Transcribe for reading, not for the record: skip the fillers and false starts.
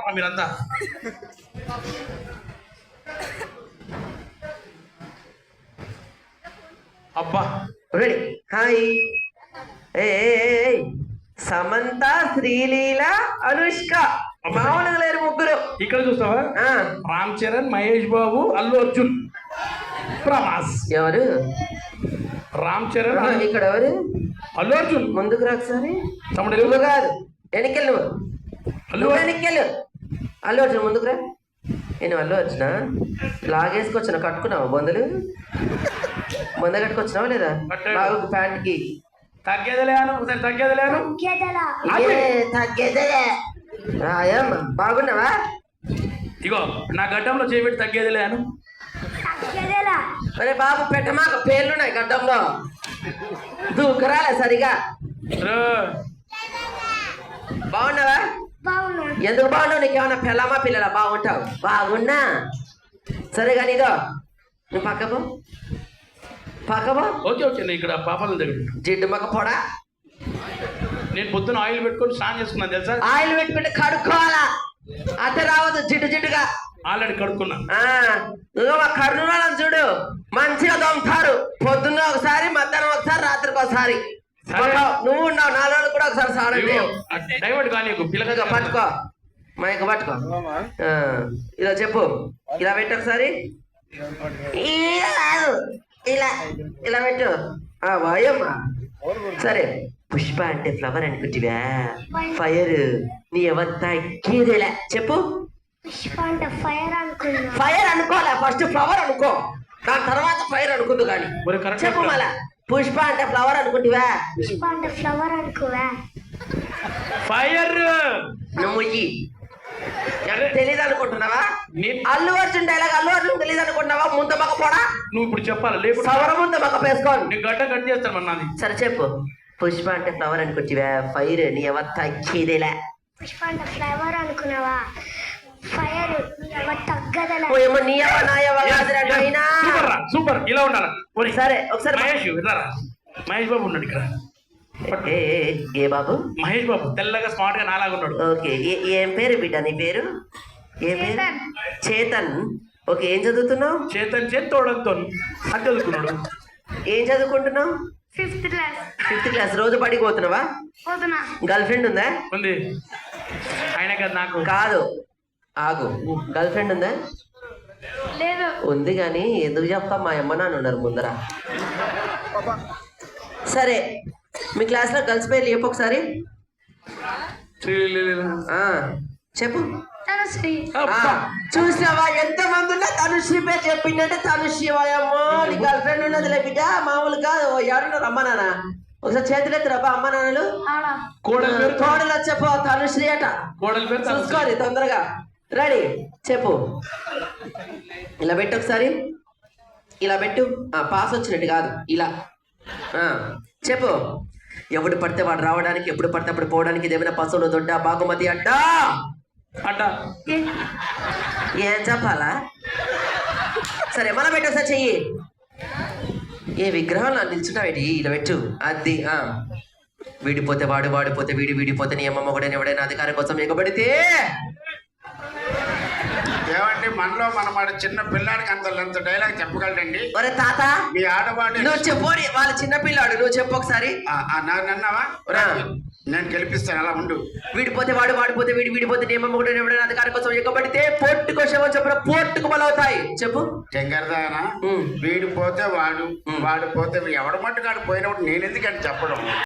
రావాలా మీరంతా. అబ్బా రెడీ. హాయ్. ఏ సమంత, శ్రీలీల, అనుష్క, మామూలుగా లేరు ముగ్గురు. ఇక్కడ చూస్తావా? రామ్ చరణ్, మహేష్ బాబు, అల్లు అర్జున్, ప్రభాస్. ఎవరు? రామ్ చరణ్. ఇక్కడ ఎవరు? అల్లు అర్జున్. ముందుకు రాకసారి. తమ్ముడు నువ్వు కాదు, వెనకెళ్ళు నువ్వు. అల్లు వెనకెళ్ళు. అల్లు అర్జున్ ముందుకు రా. నేను అల్లు అర్జున లాగేసుకొచ్చిన కట్టుకున్నావా బొందలు? బొంద కట్టుకొచ్చినావా లేదా? బాగు ప్యాంట్కి తగ్గేదలేను, తగ్గేదలేను. తగ్గేదే. బాగున్నావా? ఇగో నా గడ్డంలో చేపెట్టి తగ్గేదిలేను. అరే బాబు పెట్టమాక, పేర్లున్నాయి గడ్డంలో. దూకరాలే సరిగా. బాగున్నావా? ఎందుకు బాగున్నావు? నీకేమన్నా పిల్లమా పిల్లలా? బాగుంటావు. బాగున్నా. సరే కానీ ఇదో నువ్వు పక్కపో. Okay okay. నేను ఇక్కడ పాపాల దగ్గర జిడ్డు మక్క పోడా. నేను పొద్దున ఆయిల్ పెట్టుకొని స్నానం చేసుకున్నాను తెలుసా? ఆయిల్ పెట్టుకుంటే కడుక్కోవాలా, అట్ట రావద్దు జిడ్డు జిడ్డుగా. ఆల్రెడీ కడుక్కున్నా. మా కర్నూలు చూడు, మంచిగా దొంగతారు. పొద్దున్న ఒకసారి, మధ్యాహ్నం ఒకసారి, రాత్రికి ఒకసారి. నువ్వు ఉన్నావు 4 రోజులు కూడా ఒకసారి సాడండి. డైవర్ట్ కానీ పిల్లగా పట్టుకో, మైక్ పట్టుకో. ఇలా చెప్పు, ఇలా పెట్టు ఒకసారి. ఇలా ఇలా పెట్టు. వాయమ్మా. సరే, పుష్ప అంటే ఫ్లవర్ అనుకుంటివా? ఫైర్ నీ ఎవరు తగ్గేదేలా. చెప్పు. ఫైర్ అనుకోలే, ఫస్ట్ ఫ్లవర్ అనుకో, దాని తర్వాత ఫైర్ అనుకుందు కానీ. చెప్పు మళ్ళా. పుష్ప అంటే ఫ్లవర్ అనుకుంటివా? ఫైర్ నువ్వు తెలీదు అనుకుంటున్నావా? అల్లు అర్జున్ డైలాగ్ అల్లు అర్జున్ తెలీదు అనుకుంటున్నావా? ముంత మగ పోడా. నువ్వు ఇప్పుడు చెప్పాలి, లేకపోతే సవర ముంత మగ వేసుకోండి. నీ గడ్డ కట్ చేస్తాను అన్నది. సరే చెప్పు. పుష్ప అంటే ఫ్లవర్ అనుకుంటివా? ఫైర్ నీ ఎవరు తగ్గేదేలా. పుష్ప అంటే ఫ్లవర్ అనుకున్నావా? ఫైర్ తగ్గదలా. సూపర్. ఇలా ఉండాలి. సరే ఒకసారి మహేష్ బాబు ఉన్నాడు ఇక్కడ. ఏ బాబు? మహేష్ బాబు తెల్లగా స్మార్ట్ గా నాలాగా ఉన్నాడు. ఓకే. ఏం పేరు బిడ్డ నీ పేరు? ఏ పేరు? చేతన్. ఓకే. ఏం చదువుతున్నావు? చేతన్ తోడంతో అది చదువుకున్నాడు. ఏం చదువుకుంటున్నావు? 5th class. రోజు బడికి పోతున్నావా? గర్ల్ ఫ్రెండ్ ఉందా? ఉంది. ఆయన కదా నాకు కాదు, ఆగు. గర్ల్ ఫ్రెండ్ ఉందా? లేదు. ఉంది కానీ ఎందుకు చెప్తా, మా అమ్మ నాన్న ఉన్నారు ముందర. సరే, మీ క్లాస్లో గర్ల్స్ పేర్లు చెప్పు ఒకసారి. చెప్పు. చూసినావా ఎంత మంది ఉన్నా తనుశ్రీ పేరు చెప్పిందంటే తనుశ్రీ. వాయమ్మో, నీ గర్ల్ ఫ్రెండ్ ఉన్నది లే బిడ్డ, మామూలు కాదు. ఎవరున్నారు అమ్మ నాన్న? ఒకసారి చేతులు ఎత్తురాబా అమ్మ నాన్నలు. కోడలు వచ్చేపో తనుశ్రీ అట. చూసుకోవాలి తొందరగా. రెడీ. చెప్పు. ఇలా పెట్టు ఒకసారి. ఇలా పెట్టు. పాస్ వచ్చినట్టు కాదు, ఇలా. చెప్పు. ఎప్పుడు పడితే వాడు రావడానికి, ఎప్పుడు పడితే అప్పుడు పోవడానికి ఏమైనా పశువులు దొడ్డ బాగుమతి అంట. ఏం చెప్పాలా? సరే మళ్ళా పెట్టు ఒకసారి. చెయ్యి. ఏ విగ్రహాలు నిల్చున్నావేటి? ఇలా పెట్టు. అది. వీడిపోతే వాడు, వాడిపోతే వీడి, వీడిపోతే నీ అమ్మమ్మ కూడా ఎవడైనా అధికారం కోసం ఎగబడితే. ఏమంటే మనలో మన చిన్న పిల్లాడికి అంత డైలాగ్ చెప్పగలరండి? ఒరే తాత, మీ ఆడవాడు నువ్వు చెప్పు. వాళ్ళ చిన్న పిల్లాడు, నువ్వు చెప్పు ఒకసారి. నన్నావా? నేను గెలిపిస్తాను, అలా ఉండు. వీడిపోతే వాడు, వాడిపోతే వీడి, వీడిపోతే నీ అమ్మమ్మ కూడా ఎవడైనా అధికారం కోసం ఎగబడితే పోట్టుకోసం చెప్పిన పోట్టుకు బలవుతాయి. చెప్పు. చెంగరదానా? వీడిపోతే వాడు, వాడిపోతే ఎవడ మట్టుకాడు పోయినప్పుడు నేను ఎందుకంటే చెప్పడం.